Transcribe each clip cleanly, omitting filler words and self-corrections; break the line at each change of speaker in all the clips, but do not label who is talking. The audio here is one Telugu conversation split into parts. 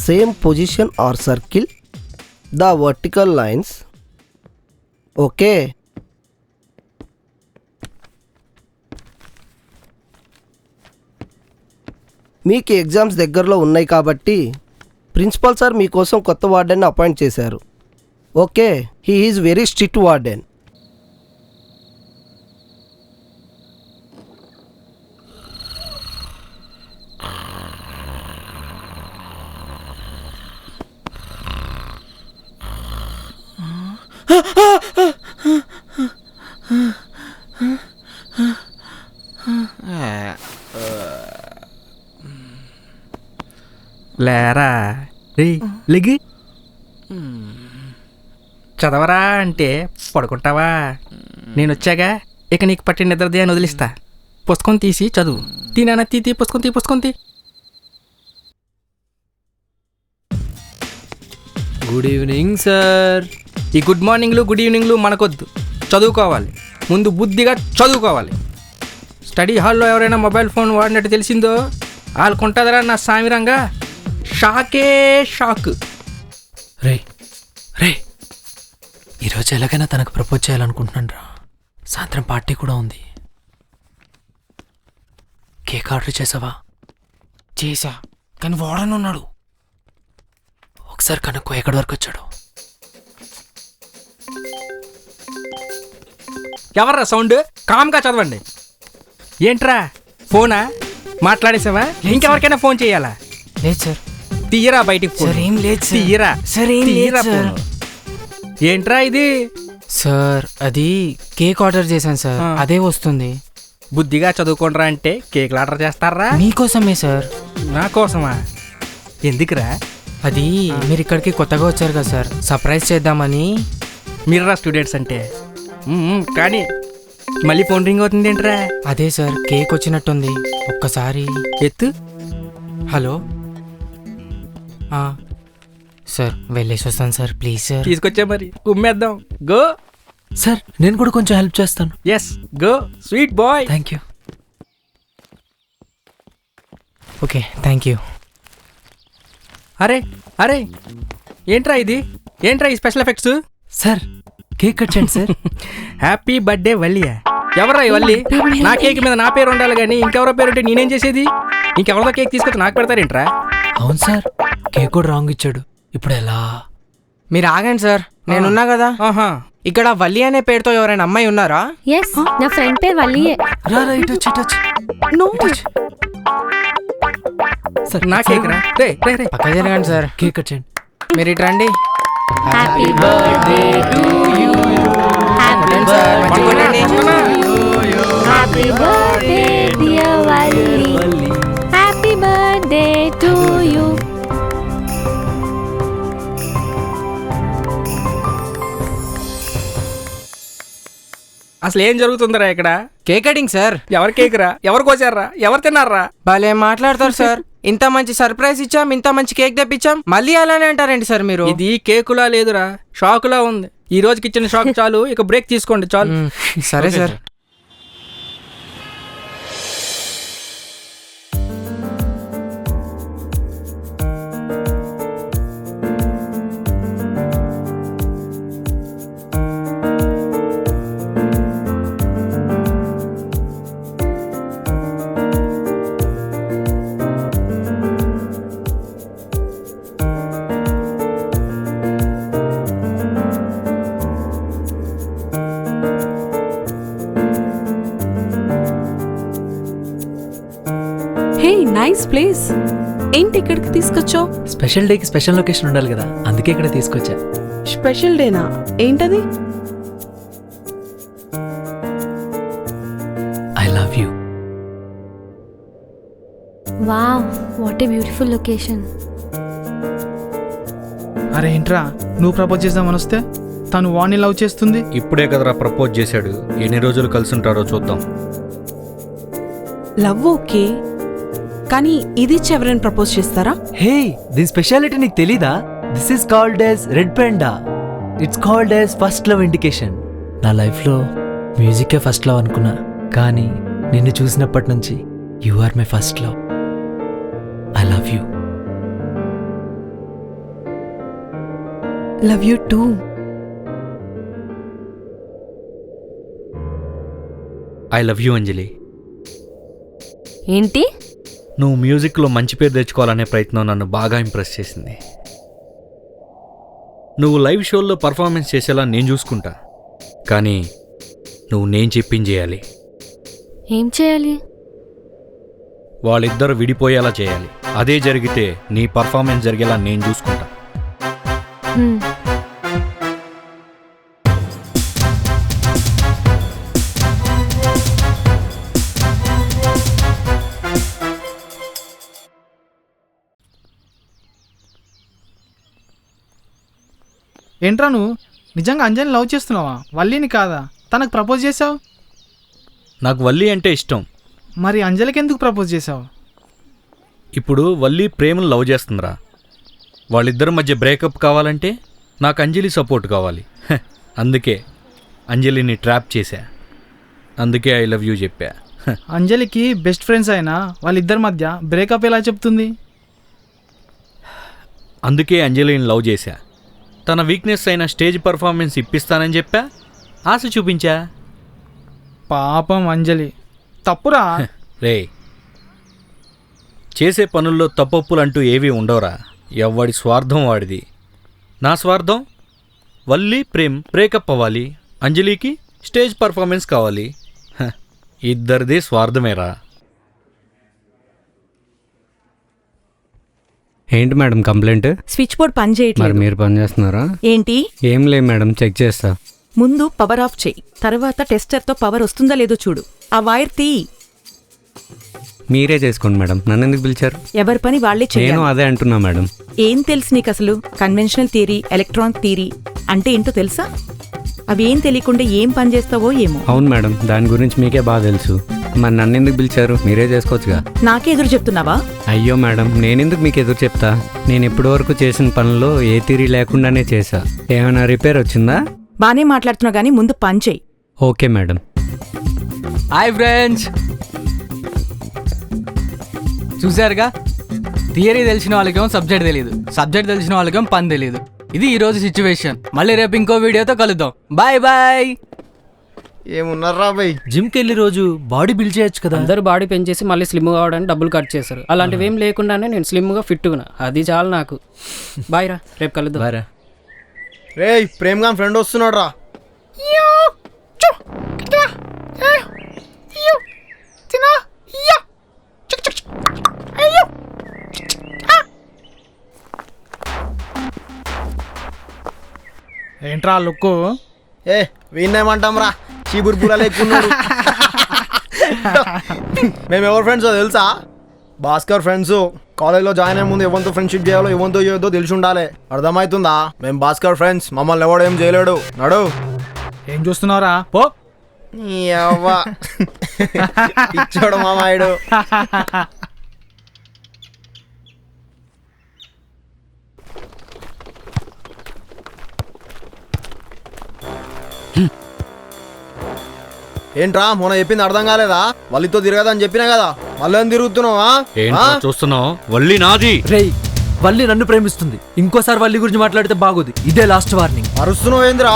same position or circle the vertical lines. Okay. మీకు ఎగ్జామ్స్ దగ్గరలో ఉన్నాయి కాబట్టి ప్రిన్సిపల్ సార్ మీకోసం కొత్త వార్డెన్ని అపాయింట్ చేశారు. Okay, he is very strict warden.
లేరా రే లెగి చదవరా అంటే పడుకుంటావా? నేను వచ్చాగా ఇక నీకు పట్టిన నిద్రదే అని వదిలిస్తా. పుస్తకం తీసి చదువు. తీనా తీ పుస్తకం తీ.
Good evening sir.
ఈ గుడ్ మార్నింగ్లు గుడ్ ఈవినింగ్లు మనకొద్దు. చదువుకోవాలి, ముందు బుద్ధిగా చదువుకోవాలి. స్టడీ హాల్లో ఎవరైనా మొబైల్ ఫోన్ వాడినట్టు తెలిసిందో వాళ్ళకుంటుందరా నా సామిరంగా షాకే షాక్.
రే రే ఈరోజు ఎలాగైనా తనకు ప్రపోజ్ చేయాలనుకుంటున్నాను రా. సాయంత్రం పార్టీ కూడా ఉంది. కేక్ ఆర్డర్ చేసావా?
చేసా, కానీ వాడని ఉన్నాడు.
ఒకసారి కనుక్కో ఎక్కడి వరకు వచ్చాడు.
ఎవర్రా సౌండ్? కామ్గా చదవండి. ఏంట్రా ఫోనా? మాట్లాడేసావా? ఇంకెవరికైనా ఫోన్ చేయాలా?
లేదు సార్.
తీయరా బయటికి ఫోన్.
సార్ ఏం లేదు సార్.
తీయరా
సార్ ఏం లేదు సార్.
ఏంట్రా ఇది?
సార్ అది కేక్ ఆర్డర్ చేశాను సార్, అదే వస్తుంది.
బుద్ధిగా చదువుకోండిరా అంటే కేకులు ఆర్డర్ చేస్తారా?
మీకోసమే సార్.
నా కోసమా? ఎందుకురా?
అది మీరు ఇక్కడికి కొత్తగా వచ్చారు కదా సార్, సర్ప్రైజ్ చేద్దామని.
మీరా స్టూడెంట్స్ అంటే. కానీ మళ్ళీ ఫోన్ రింగ్ అవుతుంది ఏంట్రా?
అదే సార్, కేక్ వచ్చినట్టుంది. ఒక్కసారి
ఎత్తు.
హలో సార్, వెళ్ళేసి వస్తాను సార్, ప్లీజ్ సార్.
తీసుకొచ్చా మరి, కుమ్మేద్దాం. గో
సార్, నేను కూడా కొంచెం హెల్ప్ చేస్తాను.
Yes go sweet boy.
Thank you.
Okay, thank you.
అరే అరే ఏంట్రా ఇది? ఏంట్రా ఈ special effects?
Sir cake cut చేయండి సార్.
హ్యాపీ బర్త్డే వల్లియా? ఎవరా ఈ వల్లి? నా కేక్ మీద నా పేరు ఉండాలి కానీ ఇంకెవరో పేరు ఉంటే నేనేం చేసేది? ఇంకెవరిదో కేక్ తీసుకొచ్చి నాకు పెడతారేంట్రా?
అవును సార్, కేక్ కూడా రాంగ్ ఇచ్చాడు. ఇప్పుడు ఎలా?
మీరు ఆగండి సార్, నేనున్నా కదా. ఇక్కడ వల్లి అనే పేరుతో ఎవరైనా అమ్మాయి ఉన్నారా?
ఎస్, నా ఫ్రెండ్ పేరు వల్లియే.
రా ఇటు వచ్చి, ఇటు వచ్చి.
సార్ నా కేక్ రా.
పక్క జరగండి సార్,
కేక్ కట్ చేయండి.
మీరు ఇటు రండి.
Happy birthday to you. Happy birthday dear Valli. Happy birthday to you.
అసలు ఏం జరుగుతుందిరా ఇక్కడ?
Cake cutting sir.
ఎవరి కేక్ రా? ఎవరు కోసారా? ఎవరు తిన్నారా?
భలే మాట్లాడతారు సార్. ఇంత మంచి సర్ప్రైజ్ ఇచ్చాం, ఇంత మంచి కేక్ తెప్పించాం, మళ్ళీ అలానే అంటారండి సార్ మీరు?
ఇది కేకులా లేదురా, షాకులా ఉంది. ఈ రోజుకి ఇచ్చిన షాక్ చాలు, ఇక బ్రేక్ తీసుకోండి చాలు.
సరే సార్.
హే, నైస్ ప్లేస్. ఏంటి ఇక్కడికి తీసుకొచ్చావు?
స్పెషల్ డేకి స్పెషల్ లొకేషన్ ఉండాలి కదా, అందుకే ఇక్కడ తీసుకొచ్చా.
స్పెషల్ డేనా? ఏంటది?
I love you.
Wow, what a beautiful location.
అరే ఏంట్రా, నువ్వు ప్రపోజ్ చేద్దామని వస్తే తను వాణ్ణి లవ్ చేస్తుంది.
ఇప్పుడే కదరా ప్రపోజ్ చేశాడు, ఎన్ని రోజులు కలిసి ఉంటారో చూద్దాం.
లవ్ ఓకే, కానీ ఇది ఎవరైనా ప్రపోజ్ చేస్తారా?
హే, దీని స్పెషాలిటీ నీకు తెలీదా? This is called as red panda. It's called as first love indication. నా లైఫ్లో మ్యూజికే ఫస్ట్ లవ్ అనుకున్నా, కానీ నిన్ను చూసినప్పటి నుంచి you are my first love. I love you.
Love you too.
I love you Anjali.
ఏంటి?
నువ్వు మ్యూజిక్లో మంచి పేరు తెచ్చుకోవాలనే ప్రయత్నం నన్ను బాగా ఇంప్రెస్ చేసింది. నువ్వు లైవ్ షోల్లో పర్ఫార్మెన్స్ చేసేలా నేను చూసుకుంటా, కానీ నువ్వు నేను చెప్పింది చేయాలి.
ఏం చేయాలి?
వాళ్ళిద్దరు విడిపోయేలా చేయాలి. అదే జరిగితే నీ పర్ఫార్మెన్స్ జరిగేలా నేను చూసుకుంటా.
హ్మ్.
ఏంట్రా నువ్వు నిజంగా అంజలిని లవ్ చేస్తున్నావా? వల్లిని కాదా? తనకు ప్రపోజ్ చేసావు?
నాకు వల్లి అంటే ఇష్టం.
మరి అంజలికి ఎందుకు ప్రపోజ్ చేసావు?
ఇప్పుడు వల్లి ప్రేమను లవ్ చేస్తుందిరా. వాళ్ళిద్దరి మధ్య బ్రేకప్ కావాలంటే నాకు అంజలి సపోర్ట్ కావాలి. అందుకే అంజలిని ట్రాప్ చేశా. అందుకే ఐ లవ్ యూ చెప్పా.
అంజలికి బెస్ట్ ఫ్రెండ్స్ అయినా వాళ్ళిద్దరి మధ్య బ్రేకప్ ఎలా చెప్తుంది?
అందుకే అంజలిని లవ్ చేశా. తన వీక్నెస్ అయిన స్టేజ్ పర్ఫార్మెన్స్ ఇప్పిస్తానని చెప్పా, ఆశ చూపించా.
పాపం అంజలి. తప్పురా.
రే, చేసే పనుల్లో తప్పొప్పులంటూ ఏవీ ఉండవురా. ఎవ్వడి స్వార్థం వాడిది. నా స్వార్థం వల్లి ప్రేమ్ బ్రేకప్ అవ్వాలి, అంజలికి స్టేజ్ పర్ఫార్మెన్స్ కావాలి. ఇద్దరిదే స్వార్థమేరా.
ఏంటి మేడం కంప్లైంట్?
స్విచ్ బోర్డ్ పని
మరి
చేయట్లేదు.
మీరు పని చేస్తున్నారా?
ఏంటి?
ఏం లేదు మేడం, చెక్ చేస్తా.
ముందు పవర్ ఆఫ్ చేయి, తర్వాత టెస్టర్తో పవర్ వస్తుందా లేదో చూడు. ఆ వైర్ తీ.
మీరే చేసుకోండి మేడం, నన్ను ఎందుకు పిలిచారు?
ఎవరి పని వాళ్లే
నేను
చేయాలి.
అదే అంటున్నా మేడం.
ఏం తెలుసు నీకు అసలు? కన్వెన్షనల్ థియరీ, ఎలక్ట్రానిక్ థియరీ అంటే ఏంటో తెలుసా? అవి ఏం తెలియకుండా ఏం పని చేస్తావో ఏమో.
అవును మేడం, దాని గురించి మీకే బాగా తెలుసు. మరి నన్ను ఎందుకు పిలిచారు? మీరే చేసుకోవచ్చుగా.
నాకే ఎదురు చెప్తున్నావా?
అయ్యో మేడం, నేనెందుకు మీకు ఎదురు చెప్తా? నేను ఇప్పటి వరకు చేసిన పనుల్లో ఏ థియరీ లేకుండానే చేశా. ఏమైనా రిపేర్ వచ్చిందా?
బానే మాట్లాడుతున్నా గానీ ముందు పని చేయి.
Okay madam.
హాయ్ ఫ్రెండ్స్, చూసారుగా, థియరీ తెలిసిన వాళ్ళకేమో సబ్జెక్ట్ తెలియదు, సబ్జెక్ట్ తెలిసిన వాళ్ళకేమో పని తెలియదు. ఇది ఈరోజు సిచ్యువేషన్. మళ్ళీ రేపు ఇంకో వీడియోతో కలుద్దాం. Bye bye.
ఏమున్నారా బై?
జిమ్కి వెళ్ళి రోజు బాడీ బిల్డ్ చేయొచ్చు కదా.
అందరూ బాడీ పెంచేసి మళ్ళీ స్లిమ్ కావడానికి డబ్బులు కట్ చేశారు. అలాంటివి ఏం లేకుండానే నేను స్లిమ్గా ఫిట్గా, అది చాలు నాకు. బాయ్ రా, రేపు కలుద్దాం.
బాయ్ రా.
రే, ప్రేమ్ గాన్ ఫ్రెండ్ వస్తున్నాడు రా.
ఏంట్రా లుక్కు?
ఏ వీణేమంటాం రా, చీబుర్పురా లేకున్నాడు. మేము ఎవరు ఫ్రెండ్స్ తెలుసా? భాస్కర్ ఫ్రెండ్స్. కాలేజ్లో జాయిన్ అయ్యే ముందు ఎవరితో ఫ్రెండ్షిప్ చేయాలో ఎవరితో చేయొద్దో తెలిసి ఉండాలి. అర్థమవుతుందా? మేము భాస్కర్ ఫ్రెండ్స్, మమ్మల్ని ఎవడు ఏం చేయలేడు. నడు.
ఏం చూస్తున్నావురా? పో.
ఇచ్చాడు మామాయుడు. ఏంట్రా మొన్న చెప్పింది అర్థం కాలేదా? వాళ్ళతో తిరగదని చెప్పినా కదా, మళ్ళీ తిరుగుతున్నావా?
ఏంటో చూస్తున్నావు? వల్లి నాది.
రేయ్, వల్లి నన్ను ప్రేమిస్తుంది. ఇంకోసారి వల్లి గురించి మాట్లాడితే బాగోదు. ఇదే లాస్ట్ వార్నింగ్.
అరుస్తున్నావు ఏంద్రా?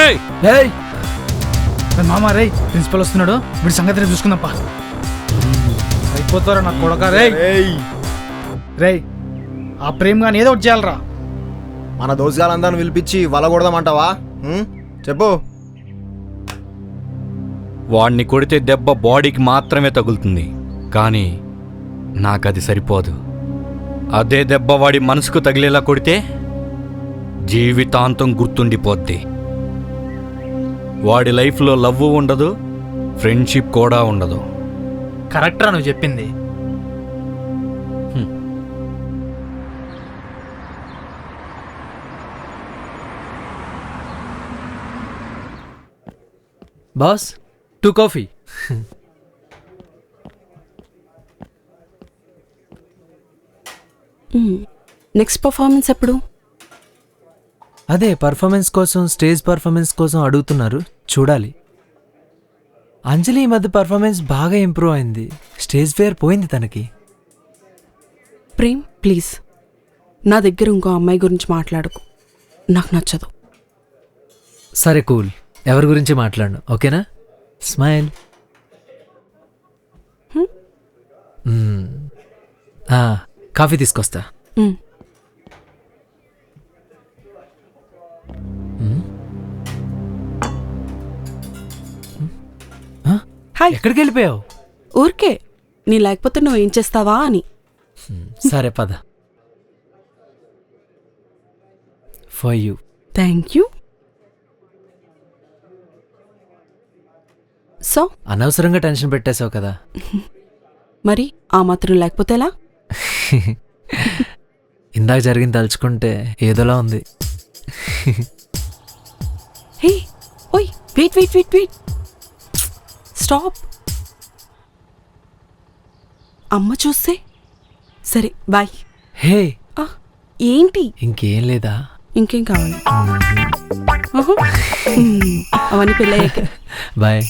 ఏయ్!
ఏయ్,
మామా రే, ప్రిన్సిపల్ వస్తున్నాడు, వీడి సంగతి రేపు చూసుకుందాంపా. అయిపోతారా నా కొడక. రే రే, ఆ ప్రేమ్ గాని ఏదో ఒకటి చేయాలరా. మన దోసుగాలందరిని పిలిపించి వలగొడదామంటావా? చెప్పు.
వాడిని కొడితే దెబ్బ బాడీకి మాత్రమే తగులుతుంది, కానీ నాకది సరిపోదు. అదే దెబ్బ వాడి మనసుకు తగిలేలా కొడితే జీవితాంతం గుర్తుండిపోద్ది. వాడి లైఫ్లో లవ్ ఉండదు, ఫ్రెండ్షిప్ కూడా ఉండదు.
కరెక్ట్రా నువ్వు చెప్పింది. Boss, 2 coffee.
నెక్స్ట్ పర్ఫార్మెన్స్ ఎప్పుడు?
అదే పర్ఫార్మెన్స్ కోసం, స్టేజ్ పర్ఫార్మెన్స్ కోసం అడుగుతున్నారు, చూడాలి. అంజలి ఈ మధ్య పర్ఫార్మెన్స్ బాగా ఇంప్రూవ్ అయింది. స్టేజ్ ఫియర్ పోయింది తనకి.
ప్రేమ్ ప్లీజ్, నా దగ్గర ఇంకో అమ్మాయి గురించి మాట్లాడుకు. నాకు నచ్చదు.
సరే కూల్, ఎవరి గురించి మాట్లాడను, ఓకేనా? స్మైల్. కాఫీ తీసుకొస్తా.
మ్. హాయ్.
ఎక్కడికి వెళ్ళిపోయావు?
ఊరికే నీ లేకపోతే నువ్వు ఏం చేస్తావా అని.
సరే పద. For you.
Thank you. So
అనవసరంగా టెన్షన్ పెట్టేశావు కదా.
మరి ఆ మాత్రం లేకపోతే ఎలా?
ఇందాక జరిగింది తలుచుకుంటే ఏదోలా ఉంది.
హే ఓయ్, wait wait wait wait, stop. అమ్మ చూస్తే. సరే బాయ్.
హే,
ఏంటి?
ఇంకేం లేదా?
ఇంకేం కావాలి? అవన్నీ పెళ్ళయ్యాక.
బాయ్.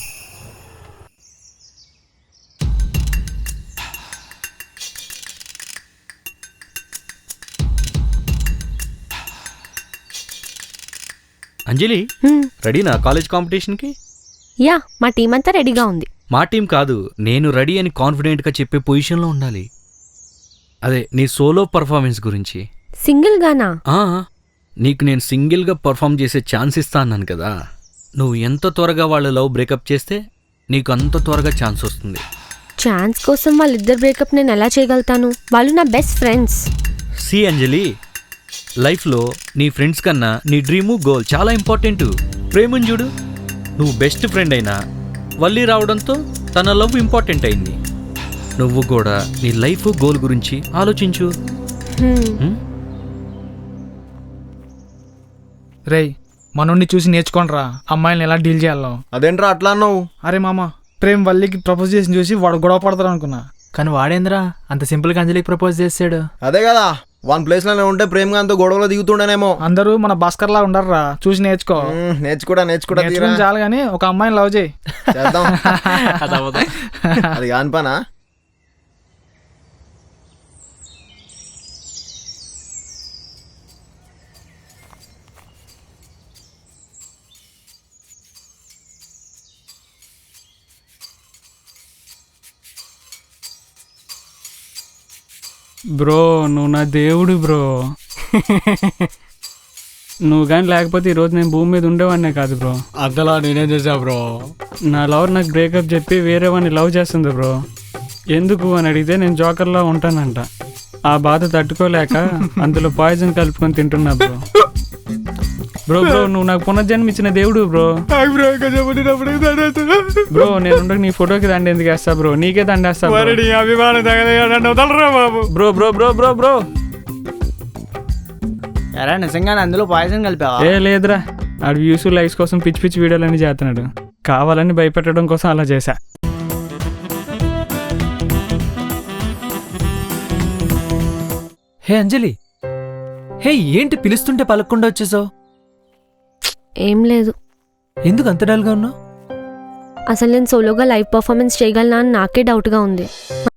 అంజలి, రెడీనా కాలేజ్ కాంపిటీషన్కి?
యా, మా టీం అంతా రెడీగా ఉంది.
మా టీం కాదు, నేను రెడీ అని కాన్ఫిడెంట్గా చెప్పే పొజిషన్లో ఉండాలి. అదే నీ సోలో పర్ఫార్మెన్స్ గురించి.
సింగిల్ గానా?
నీకు నేను సింగిల్గా పర్ఫామ్ చేసే ఛాన్స్ ఇస్తా అన్నాను కదా. నువ్వు ఎంత త్వరగా వాళ్ళ లవ్ బ్రేకప్ చేస్తే నీకు అంత త్వరగా ఛాన్స్ వస్తుంది.
ఛాన్స్ కోసం వాళ్ళిద్దరు బ్రేకప్ నేను ఎలా చేయగలుగుతాను? వాళ్ళు నా బెస్ట్ ఫ్రెండ్స్.
సి అంజలి, లైఫ్లో నీ ఫ్రెండ్స్ కన్నా నీ డ్రీము గోల్ చాలా ఇంపార్టెంట్. ప్రేమను చూడు, నువ్వు బెస్ట్ ఫ్రెండ్ అయినా వల్లి రావడంతో తన లవ్ ఇంపార్టెంట్ అయింది. నువ్వు కూడా నీ లైఫ్ గోల్ గురించి ఆలోచించు.
రేయ్, మనోడిని చూసి నేర్చుకోనరా అమ్మాయిని ఎలా డీల్ చేయాలో.
అదేంట్రా అట్లా అన్నావు?
అరే మామ, ప్రేమ్ వల్లికి ప్రపోజ్ చేసి చూసి వాడు గొడవ పడతారు అనుకున్నా.
కానీ వాడేంద్రా అంత సింపుల్గా అంజలికి ప్రపోజ్ చేసాడు?
అదే కదా, వన్ ప్లేస్ లోనే ఉంటే ప్రేమగా అంతా గొడవలో దిగుతుండేనేమో.
అందరూ మన భాస్కర్ లా ఉండర్రా, చూసి నేర్చుకో.
నేర్చుకుంటా తీరా.
చాలు గానీ ఒక అమ్మాయిని లవ్ చేయి.
చేద్దాం. అది కాని పనా?
బ్రో, నువ్వు నా దేవుడు బ్రో. నువ్వు కానీ లేకపోతే ఈరోజు నేను భూమి మీద ఉండేవాడినే కాదు బ్రో.
అద్దలా నేనేం చేసా బ్రో?
నా లవర్ నాకు బ్రేకప్ చెప్పి వేరే వాడిని లవ్ చేస్తుంది బ్రో. ఎందుకు అని అడిగితే నేను జోకర్లా ఉంటానంట. ఆ బాధ తట్టుకోలేక అందులో పాయిజన్ కలుపుకొని తింటున్నా బ్రో. బ్రో బ్రో, నువ్వు నాకు పునర్జన్మ ఇచ్చిన దేవుడు బ్రో. బ్రో, నేను నీ ఫోటోకి దండ ఎందుకు వేస్తా బ్రో? నీకే దండేస్తా bro. Bro bro bro bro
ఎరా నిజంగానే అందులో పాయసం కలిపావా?
ఏ లేదురా, ఆడు వ్యూస్ లైక్స్ కోసం పిచ్చి పిచ్చి వీడియోలన్నీ చేస్తున్నాడు. కావాలని భయపెట్టడం కోసం అలా చేశా.
హే అంజలి, హే ఏంటి పిలుస్తుంటే పలకకుండా వచ్చేసావు?
ఏం లేదు.
ఎందుకు అంత డల్గా ఉన్నావు?
అసలు నేను సోలోగా లైవ్ పర్ఫార్మెన్స్ చేయగలనా అని నాకే డౌట్గా ఉంది.